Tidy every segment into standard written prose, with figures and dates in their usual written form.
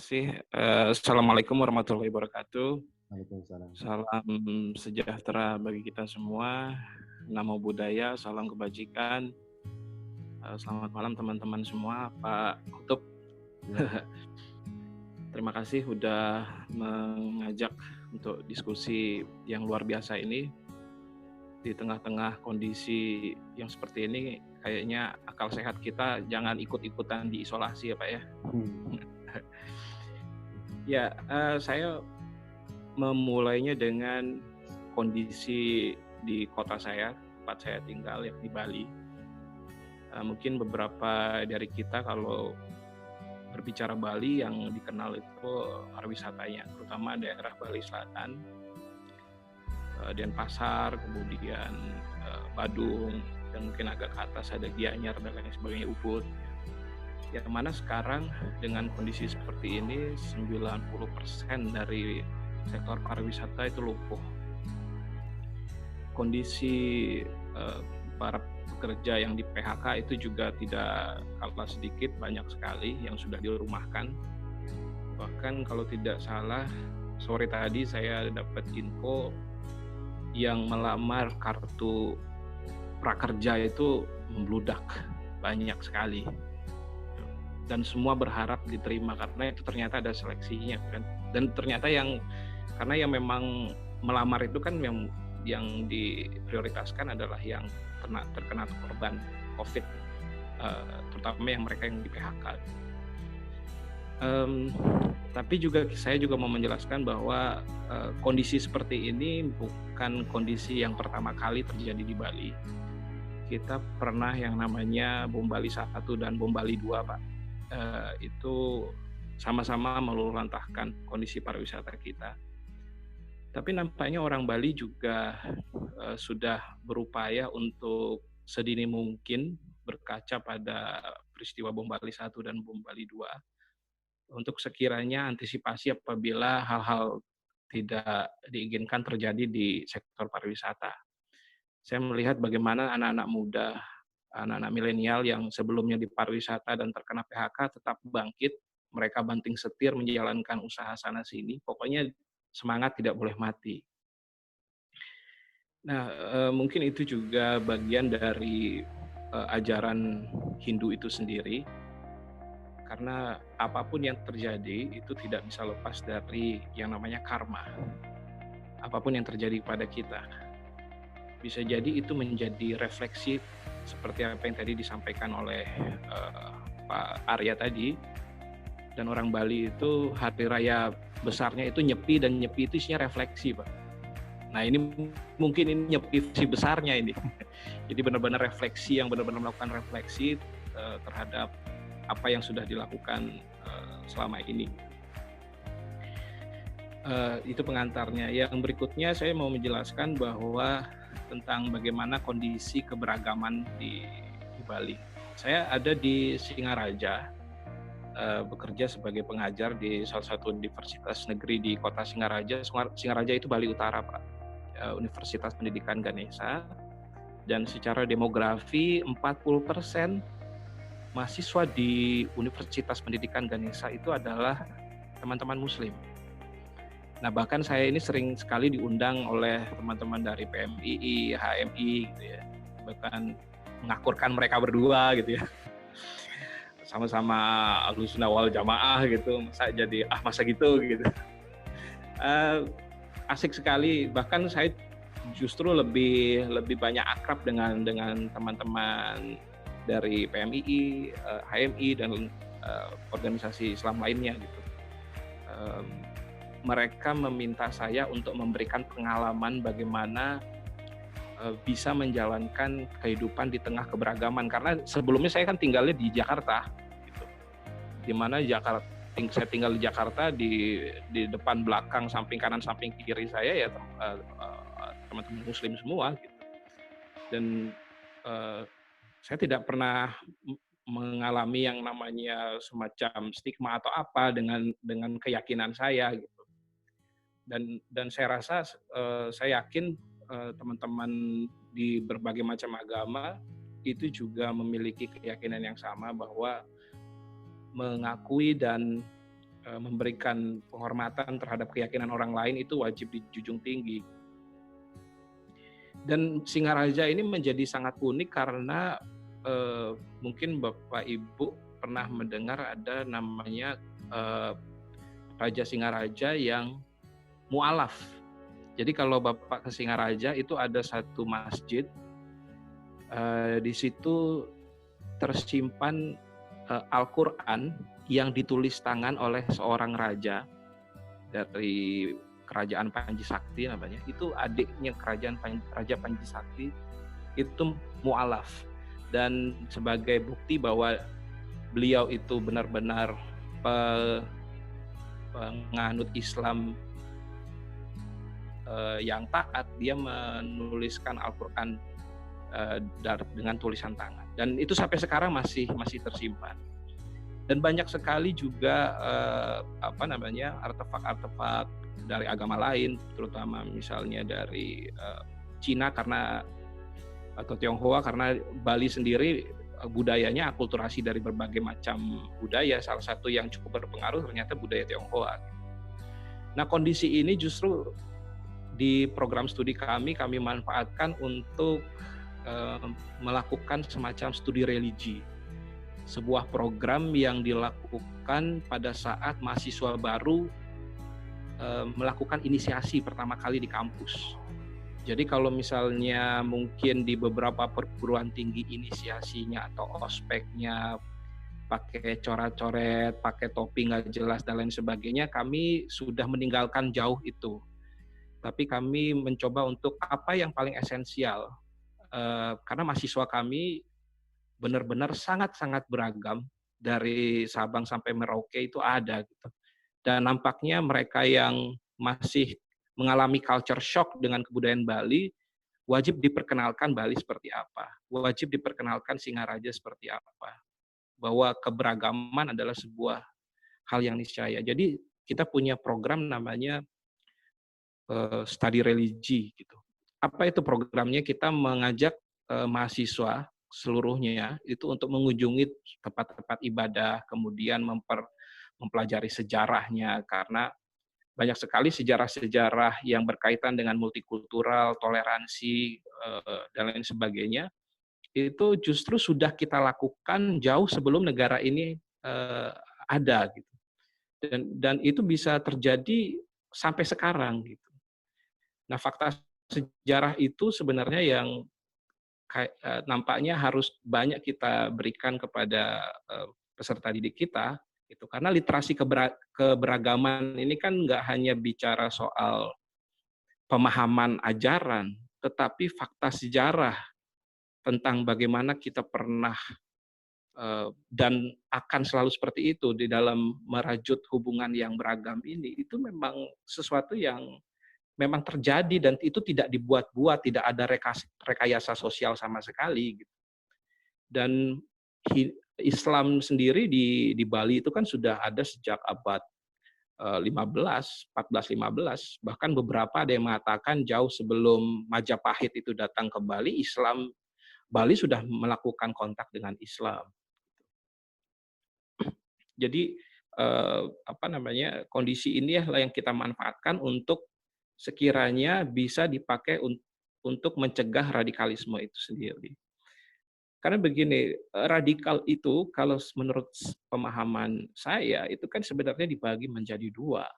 kasih. Assalamualaikum warahmatullahi wabarakatuh. Waalaikumsalam. Salam sejahtera bagi kita semua. Namo Buddhaya, salam kebajikan. Selamat malam teman-teman semua. Pak Kutub, terima kasih sudah mengajak untuk diskusi yang luar biasa ini. Di tengah-tengah kondisi yang seperti ini, kayaknya akal sehat kita jangan ikut-ikutan diisolasi ya Pak ya. Ya, saya memulainya dengan kondisi di kota saya, tempat saya tinggal, yakni Bali. Mungkin beberapa dari kita kalau berbicara Bali yang dikenal itu pariwisatanya, terutama daerah Bali Selatan, Denpasar, kemudian Badung, dan mungkin agak ke atas ada Gianyar dan lain sebagainya, Ubud. Yang mana sekarang dengan kondisi seperti ini 90% dari sektor pariwisata itu lumpuh. Kondisi para pekerja yang di PHK itu juga tidak kalah sedikit, banyak sekali yang sudah dirumahkan. Bahkan kalau tidak salah, sore tadi saya dapat info yang melamar kartu prakerja itu membludak, banyak sekali. Dan semua berharap diterima karena itu ternyata ada seleksinya kan. Dan ternyata karena yang memang melamar itu kan yang diprioritaskan adalah yang terkena korban COVID, terutama yang mereka yang di PHK. Tapi saya juga mau menjelaskan bahwa kondisi seperti ini bukan kondisi yang pertama kali terjadi di Bali. Kita pernah yang namanya Bom Bali 1 dan Bom Bali 2, Pak. Itu sama-sama meluluhlantahkan kondisi pariwisata kita. Tapi nampaknya orang Bali juga sudah berupaya untuk sedini mungkin berkaca pada peristiwa Bom Bali 1 dan Bom Bali 2 untuk sekiranya antisipasi apabila hal-hal tidak diinginkan terjadi di sektor pariwisata. Saya melihat bagaimana anak-anak muda, anak-anak milenial yang sebelumnya di pariwisata dan terkena PHK tetap bangkit, mereka banting setir menjalankan usaha sana sini, pokoknya semangat tidak boleh mati. Nah, mungkin itu juga bagian dari ajaran Hindu itu sendiri, karena apapun yang terjadi itu tidak bisa lepas dari yang namanya karma. Apapun yang terjadi pada kita, bisa jadi itu menjadi refleksi seperti apa yang tadi disampaikan oleh Pak Arya tadi. Dan orang Bali itu hari raya besarnya itu Nyepi, dan Nyepi itu isinya refleksi, Pak. Nah ini mungkin ini Nyepi versi besarnya ini. Jadi benar-benar refleksi, yang benar-benar melakukan refleksi terhadap apa yang sudah dilakukan selama ini. Itu pengantarnya. Yang berikutnya saya mau menjelaskan bahwa tentang bagaimana kondisi keberagaman di Bali. Saya ada di Singaraja, bekerja sebagai pengajar di salah satu universitas negeri di kota Singaraja. Singaraja itu Bali Utara, Pak. Universitas Pendidikan Ganesha. Dan secara demografi 40% mahasiswa di Universitas Pendidikan Ganesha itu adalah teman-teman Muslim. Nah, bahkan saya ini sering sekali diundang oleh teman-teman dari PMII, HMI gitu ya. Bahkan mengakurkan mereka berdua gitu ya. Sama-sama Ahlussunnah wal Jamaah gitu. Masa gitu. Asik sekali. Bahkan saya justru lebih banyak akrab dengan teman-teman dari PMII, HMI dan organisasi Islam lainnya gitu. Mereka meminta saya untuk memberikan pengalaman bagaimana bisa menjalankan kehidupan di tengah keberagaman, karena sebelumnya saya kan tinggalnya di Jakarta gitu. Di mana saya tinggal di Jakarta, di depan, belakang, samping kanan, samping kiri saya ya teman-teman Muslim semua gitu. Dan saya tidak pernah mengalami yang namanya semacam stigma atau apa dengan keyakinan saya gitu. Dan saya rasa, saya yakin teman-teman di berbagai macam agama itu juga memiliki keyakinan yang sama bahwa mengakui dan memberikan penghormatan terhadap keyakinan orang lain itu wajib dijunjung tinggi. Dan Singaraja ini menjadi sangat unik karena mungkin Bapak Ibu pernah mendengar ada namanya Raja Singaraja yang mualaf. Jadi kalau Bapak ke Singaraja itu ada satu masjid, di situ tersimpan Al-Quran yang ditulis tangan oleh seorang raja dari kerajaan Panji Sakti namanya. Itu adiknya Raja Panji Sakti itu mualaf. Dan sebagai bukti bahwa beliau itu benar-benar penganut Islam yang taat, dia menuliskan Al-Quran dengan tulisan tangan. Dan itu sampai sekarang masih tersimpan. Dan banyak sekali juga artefak-artefak dari agama lain, terutama misalnya dari Cina atau Tionghoa, karena Bali sendiri budayanya akulturasi dari berbagai macam budaya. Salah satu yang cukup berpengaruh ternyata budaya Tionghoa. Nah, kondisi ini justru di program studi kami manfaatkan untuk melakukan semacam studi religi. Sebuah program yang dilakukan pada saat mahasiswa baru melakukan inisiasi pertama kali di kampus. Jadi kalau misalnya mungkin di beberapa perguruan tinggi inisiasinya atau ospeknya pakai coret-coret, pakai topi nggak jelas dan lain sebagainya, kami sudah meninggalkan jauh itu. Tapi kami mencoba untuk apa yang paling esensial, karena mahasiswa kami benar-benar sangat-sangat beragam, dari Sabang sampai Merauke itu ada gitu. Dan nampaknya mereka yang masih mengalami culture shock dengan kebudayaan Bali, wajib diperkenalkan Bali seperti apa, wajib diperkenalkan Singaraja seperti apa, bahwa keberagaman adalah sebuah hal yang niscaya. Jadi kita punya program namanya studi religi gitu. Apa itu programnya? Kita mengajak mahasiswa seluruhnya itu untuk mengunjungi tempat-tempat ibadah, kemudian mempelajari sejarahnya, karena banyak sekali sejarah-sejarah yang berkaitan dengan multikultural, toleransi, dan lain sebagainya. Itu justru sudah kita lakukan jauh sebelum negara ini ada gitu. Dan itu bisa terjadi sampai sekarang gitu. Nah, fakta sejarah itu sebenarnya yang nampaknya harus banyak kita berikan kepada peserta didik kita, itu karena literasi keberagaman ini kan nggak hanya bicara soal pemahaman ajaran, tetapi fakta sejarah tentang bagaimana kita pernah dan akan selalu seperti itu di dalam merajut hubungan yang beragam ini, itu memang sesuatu yang memang terjadi dan itu tidak dibuat-buat, tidak ada rekayasa sosial sama sekali gitu. Dan Islam sendiri di Bali itu kan sudah ada sejak abad 14-15, bahkan beberapa ada yang mengatakan jauh sebelum Majapahit itu datang ke Bali, Bali sudah melakukan kontak dengan Islam. Jadi kondisi ini yang kita manfaatkan untuk sekiranya bisa dipakai untuk mencegah radikalisme itu sendiri. Karena begini, radikal itu kalau menurut pemahaman saya itu kan sebenarnya dibagi menjadi dua.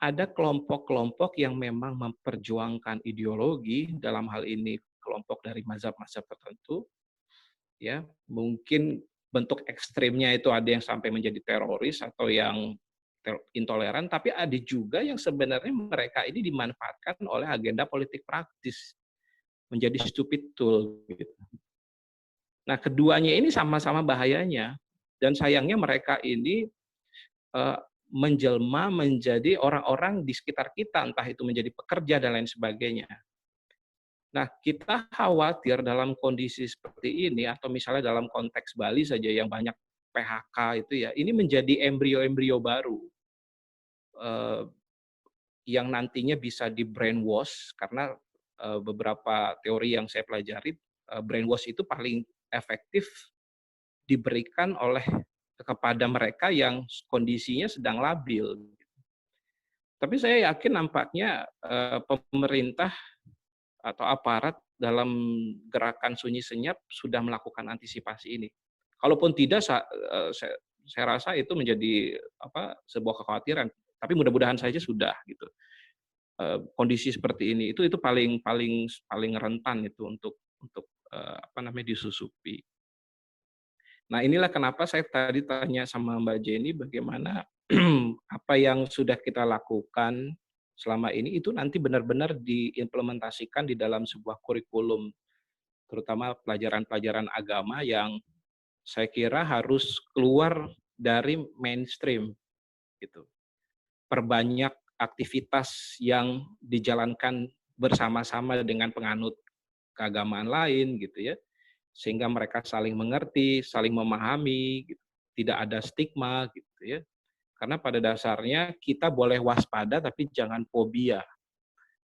Ada kelompok-kelompok yang memang memperjuangkan ideologi, dalam hal ini kelompok dari mazhab-mazhab tertentu, ya mungkin bentuk ekstrimnya itu ada yang sampai menjadi teroris atau yang intoleran, tapi ada juga yang sebenarnya mereka ini dimanfaatkan oleh agenda politik praktis, menjadi stupid tool gitu. Nah, keduanya ini sama-sama bahayanya, dan sayangnya mereka ini menjelma menjadi orang-orang di sekitar kita, entah itu menjadi pekerja dan lain sebagainya. Nah, kita khawatir dalam kondisi seperti ini, atau misalnya dalam konteks Bali saja yang banyak PHK itu ya, ini menjadi embrio-embrio baru yang nantinya bisa di brainwash, karena beberapa teori yang saya pelajari, brainwash itu paling efektif diberikan oleh kepada mereka yang kondisinya sedang labil. Tapi saya yakin nampaknya pemerintah atau aparat dalam gerakan sunyi senyap sudah melakukan antisipasi ini. Kalaupun tidak, saya rasa itu menjadi sebuah kekhawatiran. Tapi mudah-mudahan saja sudah gitu. Kondisi seperti ini itu paling rentan itu untuk disusupi. Nah, inilah kenapa saya tadi tanya sama Mbak Jenny bagaimana apa yang sudah kita lakukan selama ini itu nanti benar-benar diimplementasikan di dalam sebuah kurikulum, terutama pelajaran-pelajaran agama yang saya kira harus keluar dari mainstream gitu. Perbanyak aktivitas yang dijalankan bersama-sama dengan penganut keagamaan lain gitu ya, sehingga mereka saling mengerti, saling memahami, gitu. Tidak ada stigma gitu ya. Karena pada dasarnya kita boleh waspada tapi jangan fobia.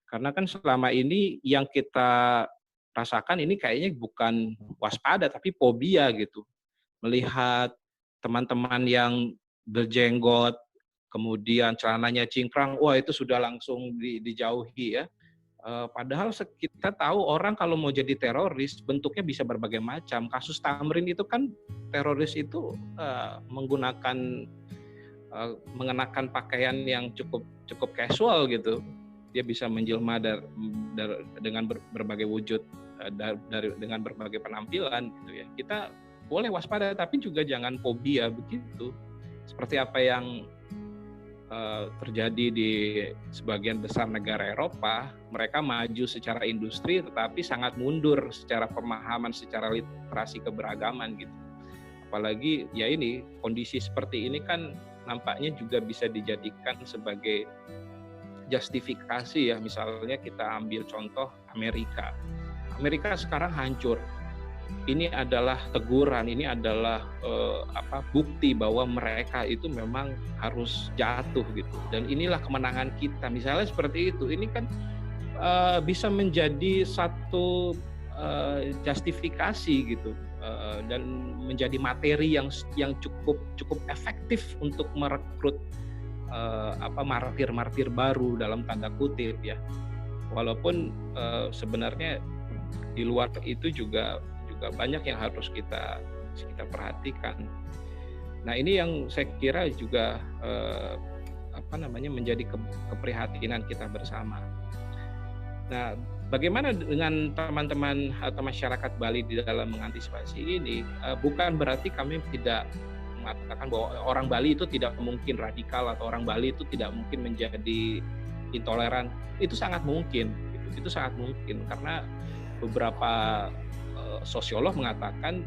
Karena kan selama ini yang kita rasakan ini kayaknya bukan waspada tapi fobia gitu. Melihat teman-teman yang berjenggot, kemudian celananya cingkrang, wah itu sudah langsung dijauhi ya. Padahal kita tahu orang kalau mau jadi teroris bentuknya bisa berbagai macam. Kasus Tamrin itu kan teroris itu mengenakan pakaian yang cukup casual gitu. Dia bisa menjelma dengan berbagai wujud dengan berbagai penampilan gitu ya. Kita boleh waspada tapi juga jangan fobia begitu. Seperti apa yang terjadi di sebagian besar negara Eropa, mereka maju secara industri tetapi sangat mundur secara pemahaman, secara literasi keberagaman gitu. Apalagi ya ini kondisi seperti ini kan nampaknya juga bisa dijadikan sebagai justifikasi ya. Misalnya kita ambil contoh Amerika. Amerika sekarang hancur. Ini adalah teguran, ini adalah bukti bahwa mereka itu memang harus jatuh gitu. Dan inilah kemenangan kita. Misalnya seperti itu. Ini kan bisa menjadi satu justifikasi gitu dan menjadi materi yang cukup efektif untuk merekrut martir-martir baru dalam tanda kutip ya. Walaupun sebenarnya di luar itu juga banyak yang harus kita perhatikan. Nah, ini yang saya kira juga menjadi keprihatinan kita bersama. Nah, bagaimana dengan teman-teman atau masyarakat Bali di dalam mengantisipasi ini? Bukan berarti kami tidak mengatakan bahwa orang Bali itu tidak mungkin radikal atau orang Bali itu tidak mungkin menjadi intoleran. Itu sangat mungkin. Itu sangat mungkin karena beberapa sosiolog mengatakan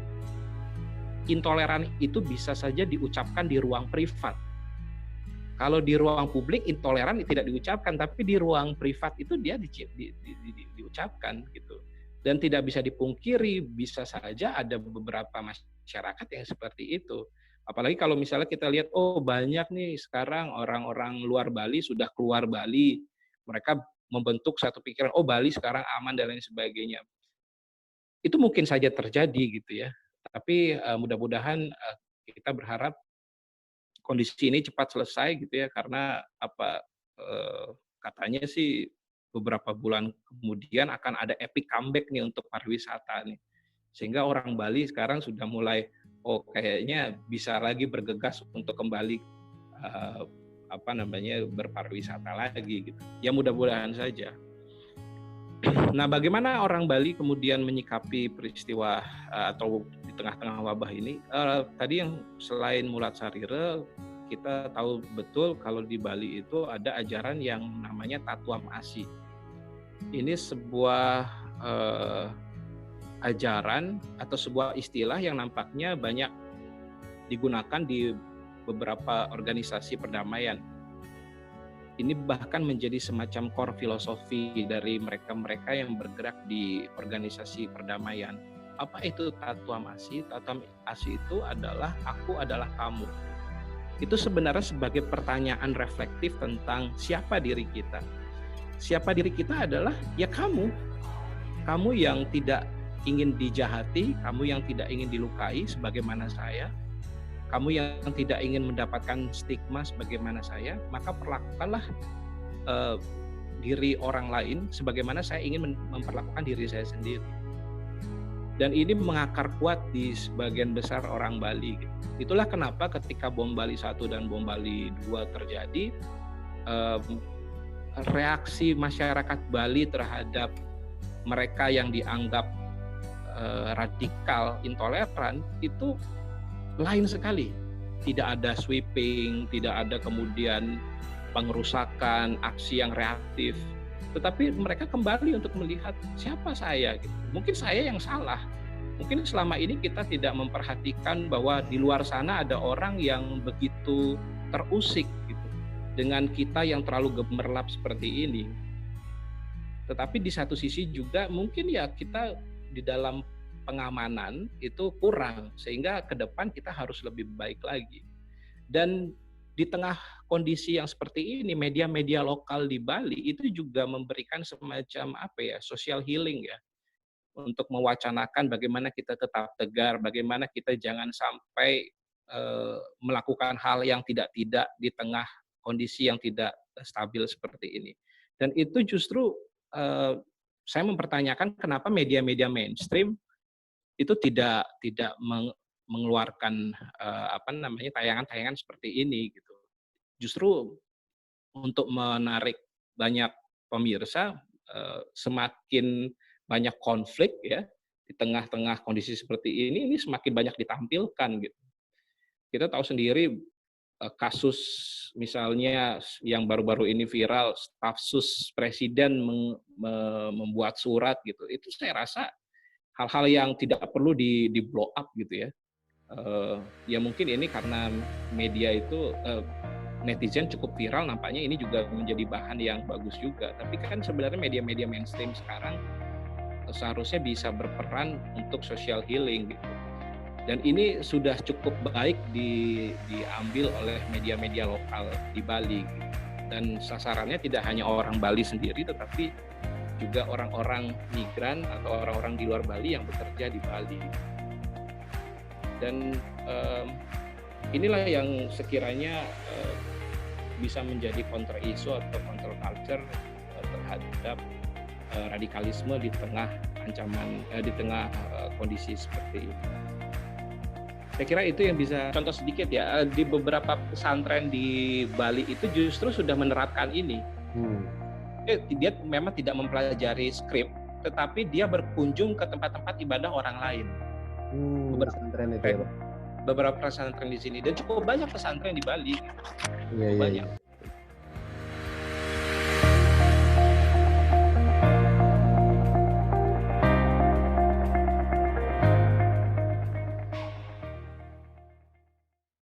intoleran itu bisa saja diucapkan di ruang privat. Kalau di ruang publik intoleran tidak diucapkan, tapi di ruang privat itu dia diucapkan gitu. Dan tidak bisa dipungkiri, bisa saja ada beberapa masyarakat yang seperti itu. Apalagi kalau misalnya kita lihat, oh banyak nih sekarang orang-orang luar Bali sudah keluar Bali, mereka membentuk satu pikiran, oh Bali sekarang aman dan lain sebagainya. Itu mungkin saja terjadi gitu ya. Tapi mudah-mudahan kita berharap kondisi ini cepat selesai gitu ya, karena katanya sih beberapa bulan kemudian akan ada epic comeback nih untuk pariwisata nih. Sehingga orang Bali sekarang sudah mulai kayaknya bisa lagi bergegas untuk kembali berpariwisata lagi gitu. Ya mudah-mudahan saja. Nah, bagaimana orang Bali kemudian menyikapi peristiwa atau di tengah-tengah wabah ini? Tadi yang selain Mulat Sarire, kita tahu betul kalau di Bali itu ada ajaran yang namanya Tatuam Asi. Ini sebuah ajaran atau sebuah istilah yang nampaknya banyak digunakan di beberapa organisasi perdamaian. Ini bahkan menjadi semacam core filosofi dari mereka-mereka yang bergerak di organisasi perdamaian. Apa itu Tatuam Asi? Tatuam Asi itu adalah aku adalah kamu. Itu sebenarnya sebagai pertanyaan reflektif tentang siapa diri kita. Siapa diri kita adalah ya kamu. Kamu yang tidak ingin dijahati, kamu yang tidak ingin dilukai sebagaimana saya. kamu yang tidak ingin mendapatkan stigma sebagaimana saya, maka perlakukanlah diri orang lain sebagaimana saya ingin memperlakukan diri saya sendiri. Dan ini mengakar kuat di sebagian besar orang Bali. Itulah kenapa ketika bom Bali 1 dan bom Bali 2 terjadi, reaksi masyarakat Bali terhadap mereka yang dianggap radikal, intoleran, itu lain sekali. Tidak ada sweeping, tidak ada kemudian pengerusakan, aksi yang reaktif. Tetapi mereka kembali untuk melihat siapa saya. Gitu. Mungkin saya yang salah. Mungkin selama ini kita tidak memperhatikan bahwa di luar sana ada orang yang begitu terusik gitu, dengan kita yang terlalu gemerlap seperti ini. Tetapi di satu sisi juga mungkin ya kita di dalam pengamanan itu kurang, sehingga ke depan kita harus lebih baik lagi. Dan di tengah kondisi yang seperti ini, media-media lokal di Bali itu juga memberikan semacam social healing ya, untuk mewacanakan bagaimana kita tetap tegar, bagaimana kita jangan sampai melakukan hal yang tidak-tidak di tengah kondisi yang tidak stabil seperti ini. Dan itu justru saya mempertanyakan kenapa media-media mainstream itu tidak mengeluarkan tayangan-tayangan seperti ini gitu. Justru untuk menarik banyak pemirsa, semakin banyak konflik ya di tengah-tengah kondisi seperti ini semakin banyak ditampilkan gitu. Kita tahu sendiri kasus misalnya yang baru-baru ini viral, staf sus presiden membuat surat gitu. Itu saya rasa hal-hal yang tidak perlu di blow up gitu ya. Ya mungkin ini karena media itu netizen cukup viral, nampaknya ini juga menjadi bahan yang bagus juga. Tapi kan sebenarnya media-media mainstream sekarang seharusnya bisa berperan untuk social healing gitu. Dan ini sudah cukup baik diambil oleh media-media lokal di Bali. Gitu. Dan sasarannya tidak hanya orang Bali sendiri, tetapi juga orang-orang migran atau orang-orang di luar Bali yang bekerja di Bali. Dan inilah yang sekiranya bisa menjadi counter isu atau counter culture terhadap radikalisme di tengah ancaman, di tengah kondisi seperti ini. Saya kira itu yang bisa contoh sedikit ya, di beberapa pesantren di Bali itu justru sudah menerapkan ini. Dia memang tidak mempelajari skrip, tetapi dia berkunjung ke tempat-tempat ibadah orang lain. Beberapa pesantren di sini dan cukup banyak pesantren di Bali. Iya.